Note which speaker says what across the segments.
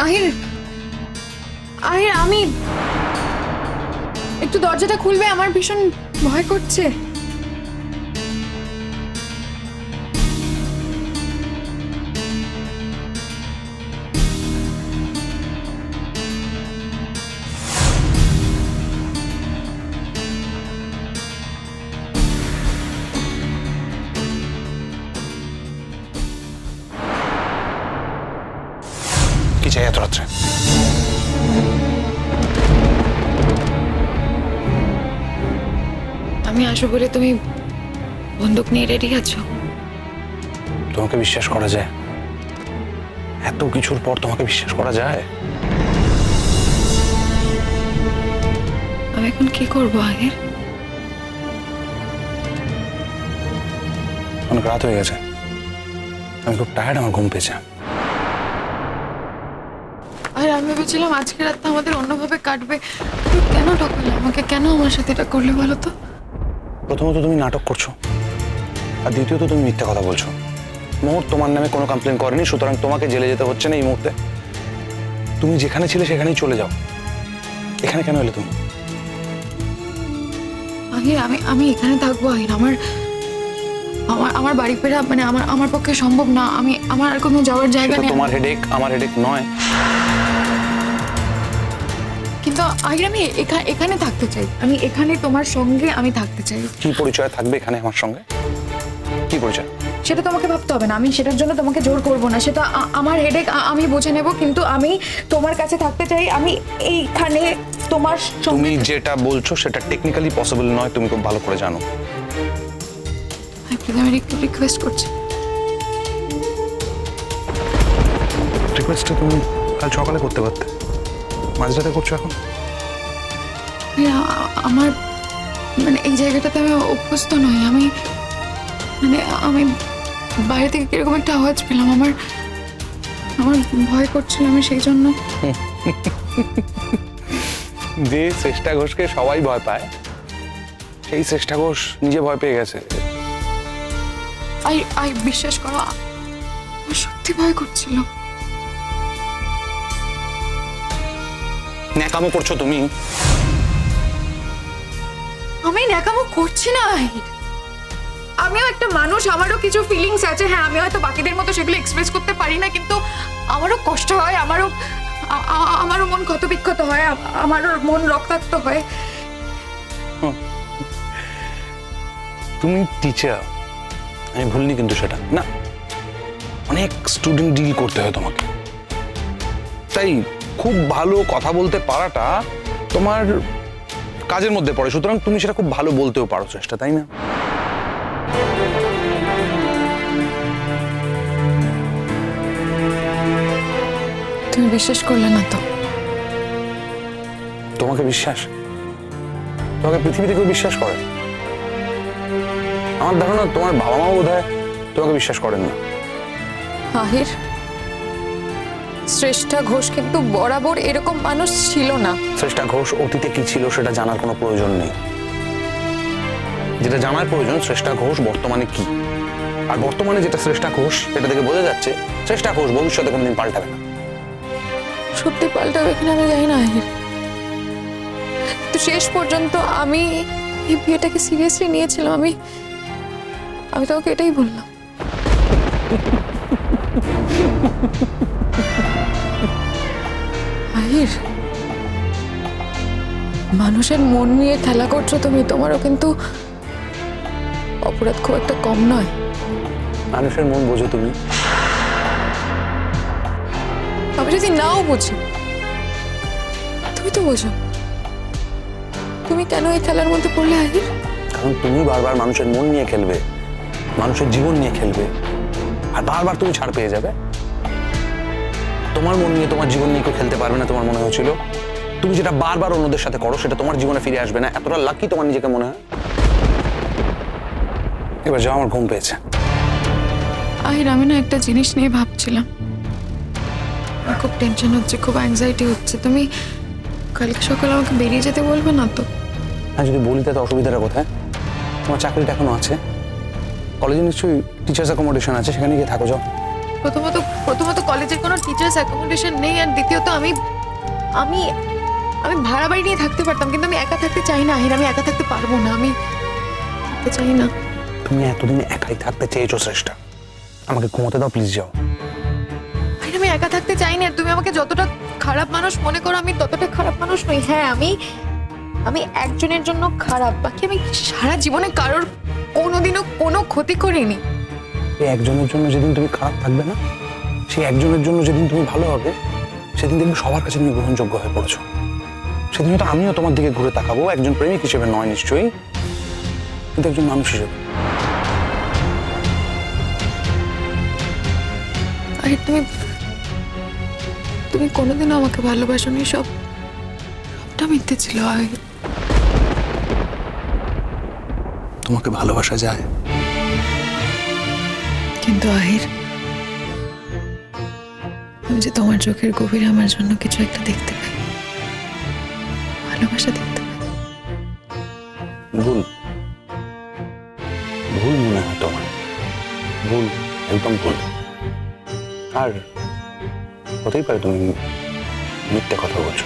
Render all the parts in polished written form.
Speaker 1: আহির, আহির, আমি একটু দরজাটা খুলবে? আমার ভীষণ ভয় করছে।
Speaker 2: কি চাই এত রাত্রে?
Speaker 1: আমি আসবো বলে তুমি বন্দুক নিয়ে রেডি আছো?
Speaker 2: তোমাকে বিশ্বাস করা যায়? এত কিছুর পর তোমাকে বিশ্বাস করা যায়?
Speaker 1: আমি এখন কি করবো আহির?
Speaker 2: অনেক রাত হয়ে গেছে, আমি খুব টায়ার্ড, আমার ঘুম পেয়েছে।
Speaker 1: আর আমি ভেবেছিলাম আজকে রাতটা আমাদের অন্যভাবে কাটবে। তুমি কেন ঠকালে আমাকে? কেন আমার সাথে এটা করলে বলো তো?
Speaker 2: প্রথমত তুমি নাটক করছো, আর দ্বিতীয়ত তুমি মিথ্যা কথা বলছো। মোহর তোমার নামে কোনো কমপ্লেন করেনি, সুতরাং তোমাকে জেলে যেতে হচ্ছে না এই মুহূর্তে। তুমি যেখানে ছিলে সেখানেই চলে যাও। এখানে কেন এলে তুমি?
Speaker 1: আহির, আমি এখানে থাকবো আহির। আমার আমার আমার বাড়ি ফেরা মানে আমার পক্ষে সম্ভব না। আমার আর কোনো যাওয়ার জায়গা
Speaker 2: সেটা
Speaker 1: নেই।
Speaker 2: তোমার হেডেক, আমার হেডেক নয়।
Speaker 1: কিন্তু আহির, আমি এখানে থাকতে চাই। আমি এখানে তোমার সঙ্গে আমি থাকতে চাই।
Speaker 2: কি পরিচয় থাকবে এখানে আমার সঙ্গে? কি পরিচয়?
Speaker 1: সেটা তোমাকে ভাবতে হবে না। আমি সেটার জন্য তোমাকে জোর করব না। সেটা আমার হেডেক, আমি বুঝে নেব। কিন্তু আমি তোমার কাছে থাকতে চাই। আমি এইখানে তোমার
Speaker 2: তুমি
Speaker 1: সঙ্গে।
Speaker 2: যেটা বলছো সেটা টেকনিক্যালি পসিবল নয়, তুমি খুব ভালো করে জানো।
Speaker 1: আমি একটু রিকোয়েস্ট করছি।
Speaker 2: রিকোয়েস্টটা তুমি কাল সকালে করতে পারতে, মাঝরাতে করছো এখন।
Speaker 1: আমার মানে এই জায়গাটাতে আমি অভ্যস্ত নই। আমি বাইরে থেকে কিরকম একটা আওয়াজ পেলাম। আমার ভয় করছিল। আমি সেই জন্য।
Speaker 2: যে চেষ্টা ঘোষকে সবাই ভয় পায়, সেই চেষ্টা ঘোষ নিজে ভয় পেয়ে গেছে।
Speaker 1: আই বিশ্বাস করো, আমার সত্যি ভয় করছিল।
Speaker 2: ন্যাকামো করছো তুমি।
Speaker 1: আমি ন্যাকামো করছি না। আমিও একটা মানুষ, আমারও কিছু ফিলিংস আছে। হ্যাঁ, আমি হয়তো বাকিদের মতো সেগুলো এক্সপ্রেস করতে পারি না, কিন্তু আমারও কষ্ট হয়। আমারও মন ক্ষতবিক্ষত হয়। আমারও মন রক্তাক্ত হয়।
Speaker 2: তুমি টিচার, আমি ভুলিনি কিন্তু সেটা না। অনেক স্টুডেন্ট ডিল করতে হয় তোমাকে, তাই খুব ভালো কথা বলতে পারাটা তোমার কাজের মধ্যে পড়ে। সুতরাং তুমি সেটা খুব ভালো বলতেও পারো চেষ্টা, তাই না?
Speaker 1: তুমি বিশ্বাস করলে না তো?
Speaker 2: তোমাকে বিশ্বাস? তোমাকে পৃথিবীতে কেউ বিশ্বাস করে? আমার ধারণা তোমার বাবা মাও বোধহয় তোমাকে বিশ্বাস করেন না।
Speaker 1: আহির, শ্রেষ্ঠা ঘোষ কিন্তু বরাবর এরকম মানুষ ছিল না।
Speaker 2: শ্রেষ্ঠা ঘোষ অতীতে কি ছিল সেটা জানার কোনো প্রয়োজন নেই। যেটা জানার প্রয়োজন শ্রেষ্ঠা ঘোষ বর্তমানে কি, আর বর্তমানে যেটা শ্রেষ্ঠা ঘোষ সেটা থেকে বোঝা যাচ্ছে শ্রেষ্ঠা ঘোষ ভবিষ্যতে কোনোদিন পাল্টাবে না।
Speaker 1: সত্যি পাল্টাবে কিনা আমি জানি না আহির, তো শেষ পর্যন্ত আমি এই বিয়েটাকে সিরিয়াসলি নিয়েছিলাম। আমি তোমাকে এটাই বললাম। আহির, মানুষের মন নিয়ে খেলা করছো তুমি। তোমারও কিন্তু অপরাধ খুব একটা কম নয়।
Speaker 2: মানুষের মন বোঝো তুমি?
Speaker 1: আমি যদি নাও বুঝি, তুমি তো বোঝো। তুমি কেন এই খেলার মধ্যে পড়লে আহির?
Speaker 2: কারণ তুমি বারবার মানুষের মন নিয়ে খেলবে, মানুষের জীবন নিয়ে খেলবে, আর বারবার তুমি ছাড় পেয়ে যাবে। তোমার মন নিয়ে তোমার জীবন নিয়ে কেউ খেলতে পারবে না তোমার মনে হয়েছিল? তুমি যেটা বারবার অন্যদের সাথে করো সেটা তোমার জীবনে ফিরে আসবে না, এতটা লাকি তোমার নিজেকে মনে হয়? এবার যাও, আমার ঘুম পেয়েছে।
Speaker 1: আহির, আমি না একটা জিনিস নিয়ে ভাবছিলাম। আমার খুব টেনশন হচ্ছে, খুব অ্যাংজাইটি হচ্ছে। তুমি কালকে সকালে আমাকে বেরিয়ে যেতে বলবে না তো?
Speaker 2: হ্যাঁ, যদি বলি তাতে অসুবিধাটা কোথায়? তোমার চাকরিটা এখনো আছে, কলেজে নিশ্চয়ই টিচার্স অ্যাকোমোডেশন আছে, সেখানে গিয়ে থাকো। যাও।
Speaker 1: প্রথমত কলেজের কোনো টিচার্স অ্যাকোমোডেশন নেই, আর দ্বিতীয়ত আমি আমি আমি ভাড়া বাড়ি নিয়ে থাকতে পারতাম, কিন্তু আমি একা থাকতে চাই না আহির, আমি একা থাকতে পারবো না, আমি থাকতে চাই না।
Speaker 2: তুমি এতদিন একাই থাকতে চেয়েছো শ্রেষ্ঠা, আমাকে ঘুমোতে দাও প্লিজ, যাও।
Speaker 1: আহির, আমি একা থাকতে চাই না। তুমি আমাকে যতটা খারাপ মানুষ মনে করো, আমি ততটা খারাপ মানুষ নই। হ্যাঁ, আমি একজনের জন্য খারাপ, বাকি আমি সারা জীবনে কারোর কোনোদিনও কোনো ক্ষতি করিনি।
Speaker 2: এই একজনের জন্য যেদিন তুমি খারাপ থাকবে না, সেই একজনের জন্য যেদিন তুমি ভালো হবে, সেদিন দেখবে সবার কাছে তুমি গ্রহণযোগ্য হয়ে পড়েছো। সেদিন তো আমিও তোমার দিকে ঘুরে তাকাবো, একজন প্রেমিক হিসেবে নয় নিশ্চয়ই, কিন্তু একজন মানুষ হিসেবে।
Speaker 1: আরে তুমি কোনোদিনও আমাকে ভালোবাসোনি, সবটা মিথ্যে ছিল। আহির,
Speaker 2: তোমাকে ভালোবাসা যায়,
Speaker 1: কিন্তু আহির, আমি যে তোমার চোখের গভীরে আমার জন্য কিছু একটা দেখতে পাই, ভালোবাসা দেখতে পাই।
Speaker 2: ভুল ভুল মনে হয় তোমার, ভুল, একদম ভুল। আর হতেই পারে তুমি মিথ্যে কথা বলছো।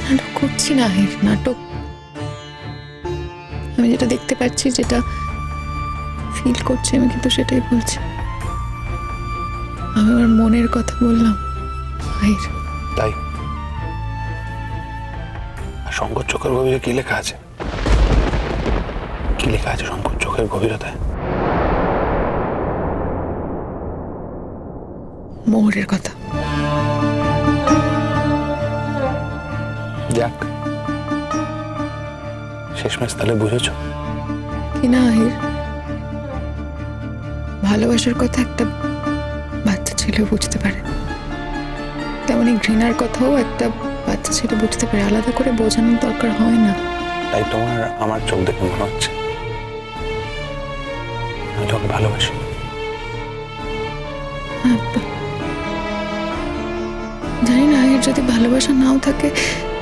Speaker 1: নাটক করছি না আহির, নাটক। আমি যেটা দেখতে পাচ্ছি, যেটা ফিল করছি, আমি কিন্তু সেটাই বলছি। আমি আমার মনের কথা বললাম আহির।
Speaker 2: তাই আর শঙ্কর চোখের গভীরে কি লেখা আছে? কি লেখা আছে শঙ্কর চোখের গভীরতায়?
Speaker 1: মোহরের কথা।
Speaker 2: যাক, শেষমেশ তাহলে বুঝেছো।
Speaker 1: কি না আহির, ভালোবাসার কথা একটা বাচ্চা ছেলে বুঝতে পারে, তেমনি ঘৃণার কথাও একটা বাচ্চা ছেলে বুঝতে পারে। আলাদা করে বোঝানোর দরকার হয় না।
Speaker 2: তাই তোমার আমার চোখ দেখে মনে হচ্ছে আমি তোমাকে ভালোবাসি।
Speaker 1: হ্যাঁ, জানি না আহির, যদি ভালোবাসা নাও থাকে,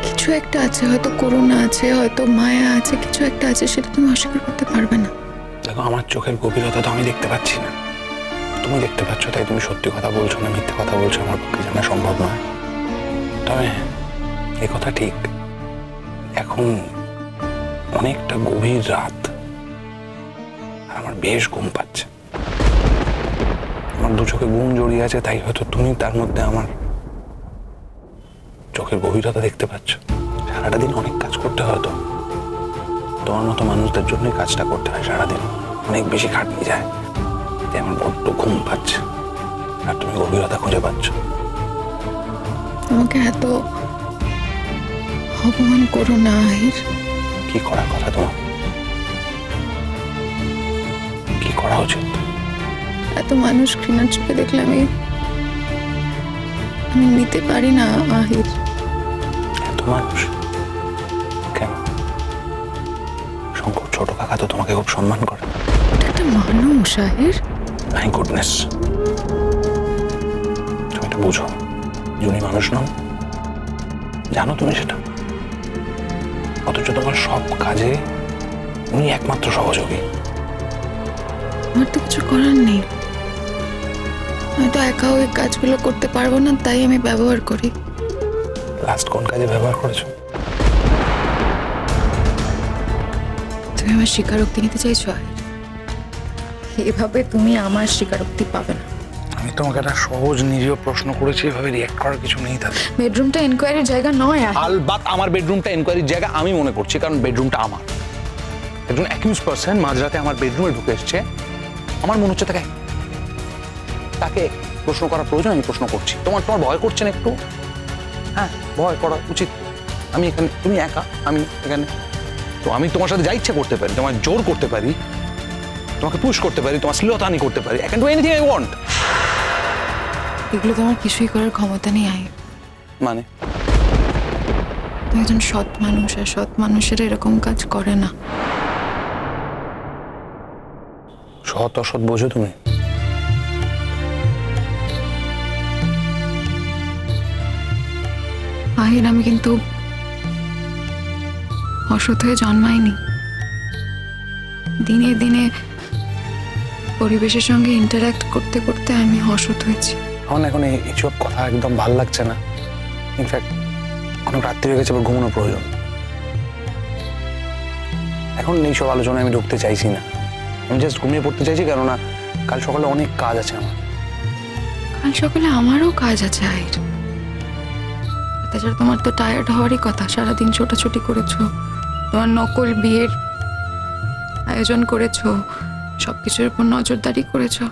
Speaker 1: কিছু একটা আছে, হয়তো করুণা আছে, হয়তো মায়া আছে, কিছু একটা আছে, সেটা তুমি অস্বীকার করতে পারবে না।
Speaker 2: দেখো, আমার চোখের গভীরতা তো আমি দেখতে পাচ্ছি না, তুমি দেখতে পাচ্ছ, তাই তুমি সত্যি কথা বলছো না মিথ্যে কথা বলছো আমার পক্ষে জানা সম্ভব নয়। তবে এ কথা ঠিক, এখন অনেকটা গভীর রাত, আর আমার বেশ ঘুম পাচ্ছে। আমার দু চোখে ঘুম জড়িয়ে আছে, তাই হয়তো তুমি তার মধ্যে আমার চোখের গভীরতা দেখতে পাচ্ছ। সারাটা দিন অনেক কাজ করতে হয়, তো তোমার মতো মানুষদের জন্যই কাজটা করতে হয়। সারাদিন অনেক বেশি খাটনি যায়, তাই আমার বড্ড ঘুম পাচ্ছে, আর তুমি গভীরতা খুঁজে পাচ্ছ।
Speaker 1: আমাকে এত অপমান করো না আহির।
Speaker 2: কি করার কথা তোমার? কি করা উচিত?
Speaker 1: এত মানুষ ঘৃণার চোখে দেখলে আমি নিতে পারি না আহির।
Speaker 2: এত মানুষ কেন? শঙ্কর ছোট কাকা তো তোমাকে খুব সম্মান করে।
Speaker 1: এটা একটা মানুষ আহির।
Speaker 2: মাই গুডনেস, তুমি এটা বুঝো, উনি মানুষ নন, জানো তুমি সেটা, অথচ তোমার সব কাজে উনি একমাত্র সহযোগী।
Speaker 1: আমার তো কিছু করার নেই, আমি তো একা ওই কাজগুলো করতে পারবো না, তাই আমি ব্যবহার করি।
Speaker 2: লাস্ট কোন কাজে ব্যবহার করেছো?
Speaker 1: তুমি আমার স্বীকারোক্তি নিতে চাইছো আহির? এভাবে তুমি আমার স্বীকারোক্তি পাবে না।
Speaker 2: আমি তোমাকে একটা সহজ নিরীহ প্রশ্ন করেছি, এভাবে রিঅ্যাক্ট করার কিছু নেই তাতে।
Speaker 1: বেডরুমটা এনকোয়ারির জায়গা নয় আহির।
Speaker 2: আলবাত আমার বেডরুমটা এনকোয়ারির জায়গা আমি মনে করছি, কারণ বেডরুমটা আমার। একজন অ্যাকিউজ পারসন মাঝরাতে আমার বেডরুমে ঢুকে এসছে, আমার মনে হচ্ছে তাকে প্রশ্ন করার প্রয়োজন, আমি প্রশ্ন করছি। তোমার ভয় করছে না একটু? হ্যাঁ, ভয় করা উচিত। আমি এখানে, তুমি একা, আমি এখানে, তো আমি তোমার সাথে যা ইচ্ছে করতে পারি, তোমার জোর করতে পারি, তোমাকে পুশ করতে পারি, তোমার শ্লীলতাহানি করতে পারি। I can do anything I want.
Speaker 1: এগুলো তো আমার কিছুই করার ক্ষমতা নেই আহির।
Speaker 2: মানে
Speaker 1: তুমি একজন সৎ মানুষ, আর সৎ মানুষেরা এরকম কাজ করে না।
Speaker 2: সৎ অসৎ বোঝো তুমি?
Speaker 1: আহির, আমি কিন্তু অসৎ হয়ে জন্মাইনি। দিনে দিনে পরিবেশের সঙ্গে ইন্টারঅ্যাক্ট করতে করতে আমি অসৎ হয়েছি।
Speaker 2: আমার না এখন এইসব কথা একদম ভাল লাগছে না। ইনফ্যাক্ট অনেক রাত্রি হয়ে গেছে, আবার ঘুমানোর প্রয়োজন। এখন এইসব আলোচনায় আমি ঢুকতে চাইছি না। আমি জাস্ট ঘুমিয়ে পড়তে চাইছি, কেননা কাল সকালে অনেক কাজ আছে আমার।
Speaker 1: কাল সকালে আমারও কাজ আছে আইর। তাছাড়া তোমার তো টায়ার্ড হওয়ারই কথা, সারাদিন ছোটাছুটি করেছো, তোমার নকল বিয়ের আয়োজন করেছো, সবকিছুর উপর নজরদারি করেছো।